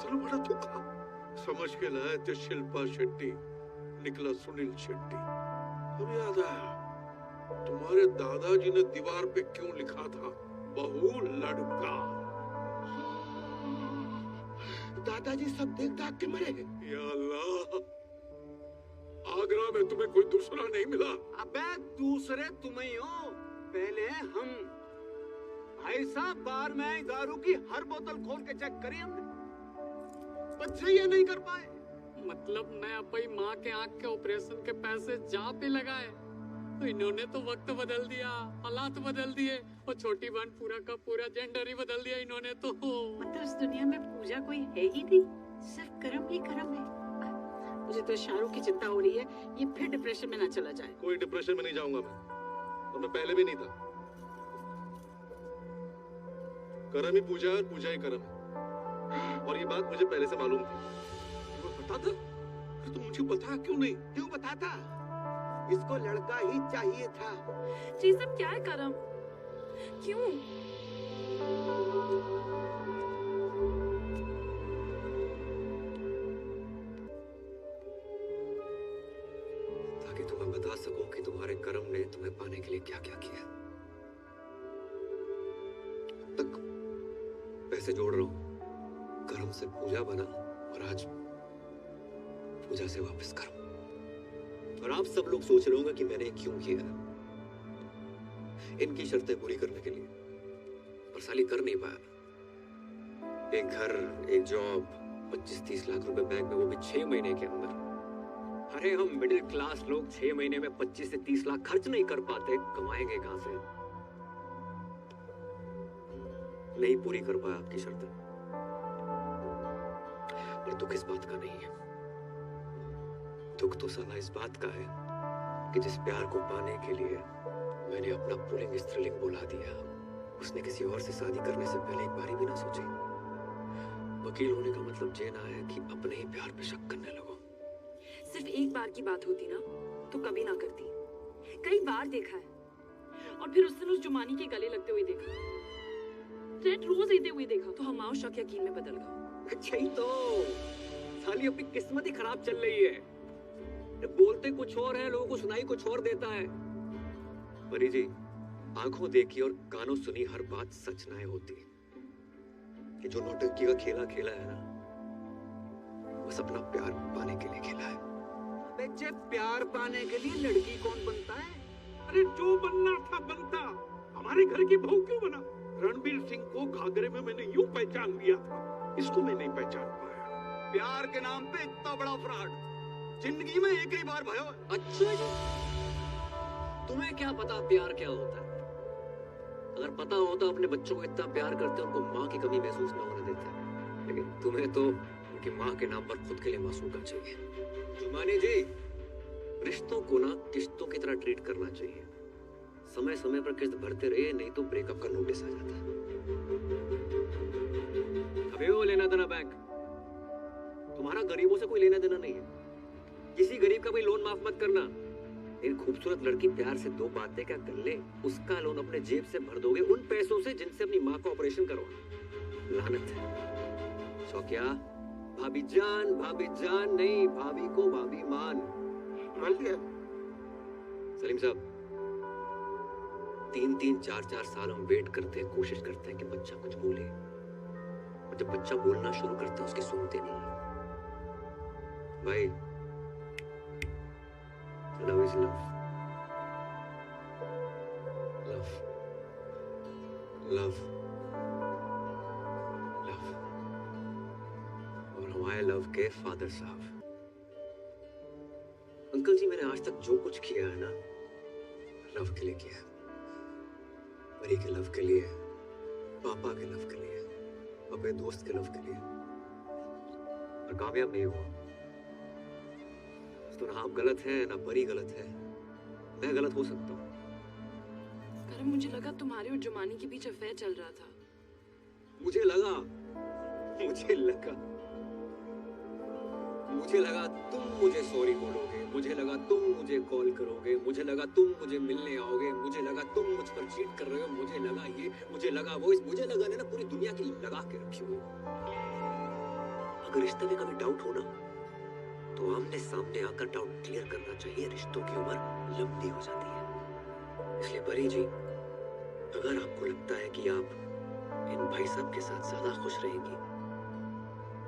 असला बड़ा धोखा समझ के लाए थे शिल्पा शेट्टी, निकला सुनील शेट्टी। अब याद आया तुम्हारे दादाजी ने दीवार पे क्यों लिखा था बहू लड़का। दादाजी सब देख दाख के मरे। या अल्लाह, आगरा में तुम्हें कोई दूसरा नहीं मिला? अबे दूसरे तुम ही हो, पहले हम। भाई साहब बार में दारू की हर बोतल खोल के चेक करी हमने, बच्चे ये नहीं कर पाए। मतलब मैं अपनी माँ के आँख के ऑपरेशन के पैसे जहाँ पे लगाए तो इन्होंने तो वक्त बदल दिया, हालात बदल दिए, और छोटी बहन पूरा का पूरा जेंडर ही बदल दिया इन्होंने तो। मतलब इस दुनिया में पूजा कोई है ही नहीं, सिर्फ कर्म ही कर्म है। मुझे तो शाहरुख की चिंता हो रही है, ये फिर डिप्रेशन में ना चला जाए। कोई डिप्रेशन में नहीं जाऊंगा मैं, और मैं पहले भी नहीं था। कर्म ही पूजा है, पूजा ही कर्म है, और ये बात मुझे पहले से मालूम थी। तुम्हें पता था? अरे तुम मुझे बता क्यों नहीं? क्यों बताता? इसको लड़का ही चाहिए था। जी सब क्या है करम? क्यों? ताकि तुम्हें बता सको कि तुम्हारे कर्म ने तुम्हें पाने के लिए क्या क्या किया। अब तक पैसे जोड़ रहा हूं, कर्म से पूजा बना, और आज पूजा से वापस कर्म। और आप सब लोग सोच रहे होंगे कि मैंने क्यों किया, इनकी शर्तें पूरी करने के लिए, और साली कर नहीं पाया। एक घर, एक जॉब, 25-30 लाख रुपए बैंक में, वो भी 6 महीने के अंदर। अरे हम मिडिल क्लास लोग 6 महीने में 25 से 30 लाख खर्च नहीं कर पाते, कमाएंगे कहां से? नहीं पूरी कर पाया आपकी शर्तें, पर दुख इस बात का नहीं है। दुख तो साला इस बात का है कि जिस प्यार को पाने के लिए मैंने अपना पुल्लिंग स्त्रीलिंग बुला दिया, उसने किसी और से शादी करने से पहले एक बारी भी ना सोची। वकील होने का मतलब ये ना है कि अपने ही प्यार पे शक करने लगो। सिर्फ एक बार की बात होती ना तो कभी ना करती। कई बार देखा है, और फिर उस दिन उस जुमानी के गले लगते हुए देखा, रेड रोज लेते हुए देखा, तो हमारा शक यकीन में बदल गया। अच्छा ही तो, साली अपनी किस्मत ही खराब चल रही है। बोलते कुछ और है, लोगों को सुनाई कुछ और देता है। परी जी, आंखों देखी और कानों सुनी हर बात सच ना होती। कि जो नौटंकी का खेला खेला है ना, बस अपना प्यार पाने के लिए खेला है। अबे जब प्यार पाने के लिए लड़की कौन बनता है? अरे जो बनना था बनता, हमारे घर की बहू क्यों बना? रणबीर सिंह को घाघरे में मैंने यूं पहचान लिया था, इसको मैं नहीं पहचान पाया। प्यार के नाम पे इतना बड़ा फ्रॉड जिंदगी में एक ही बार भयो। अच्छा जी, तुम्हें क्या पता प्यार क्या होता है? अगर पता होता अपने बच्चों को इतना प्यार करते, उनको माँ की कमी महसूस न होने देते। लेकिन तुम्हें तो उनकी माँ के नाम पर खुद के लिए मासूका चाहिए। जुमानी जी, रिश्तों को ना किस्तों की तरह ट्रीट करना चाहिए। समय समय पर किस्त भरते रहिए, नहीं तो ब्रेकअप का नोटिस आ जाता है। अबे वो लेना देना बैंक, तुम्हारा गरीबों से कोई लेना देना नहीं है। किसी गरीब का कोई लोन माफ मत करना। एक खूबसूरत लड़की प्यार से 2 बातें क्या कर ले, उसका लोन अपने जेब से भर दोगे उन पैसों से जिनसे अपनी माँ का ऑपरेशन करवा। लानत है। शौकिया, भाभी जान नहीं, भाभी को भाभी मान। मान लिया। सलीम साहब, 3-3, 4-4 साल हम वेट करते हैं, कोशिश करते हैं कि बच्चा कुछ बोले, और जब बच्चा बोलना शुरू करता है उसकी सुनते नहीं। भाई, love is love. Love. Love. Love. और हमारे लव के फादर साहब। अंकल जी, मैंने आज तक जो कुछ किया है ना, लव के लिए किया। परी के लव के लिए, पापा के लव के लिए, अपने दोस्त के लव के लिए, और कामयाब नहीं हुआ। तो ना आप गलत हैं, ना परी गलत है, मैं गलत हो सकता हूँ। करम, मुझे लगा तुम्हारे और जुमानी के बीच अफेयर चल रहा था। मुझे लगा तुम मुझे सॉरी बोलोगे, मुझे लगा तुम मुझे कॉल करोगे, मुझे लगा तुम मुझे मिलने आओगे, मुझे लगा तुम मुझ पर चीट कर रहे हो, मुझे लगा ये, मुझे लगा वो, मुझे लगा ना पूरी दुनिया की लगा के रखी हुई। अगर रिश्ते में कभी डाउट हो ना तो आमने सामने आकर डाउट क्लियर करना चाहिए। रिश्तों की उम्र लंबी हो जाती है। इसलिए परी जी, अगर आपको लगता है कि आप इन भाई साहब के साथ ज्यादा खुश रहेंगी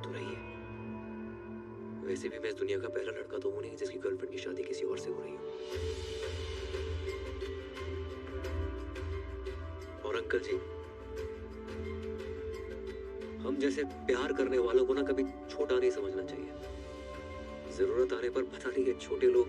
तो रहिए। वैसे भी मैं इस दुनिया का पहला लड़का तो हूं नहीं जिसकी गर्लफ्रेंड की शादी किसी और से हो रही हो। और अंकल जी, हम जैसे प्यार करने वालों को ना कभी छोटा नहीं समझना चाहिए। जरूरत आने पर पता नहीं ये छोटे लोग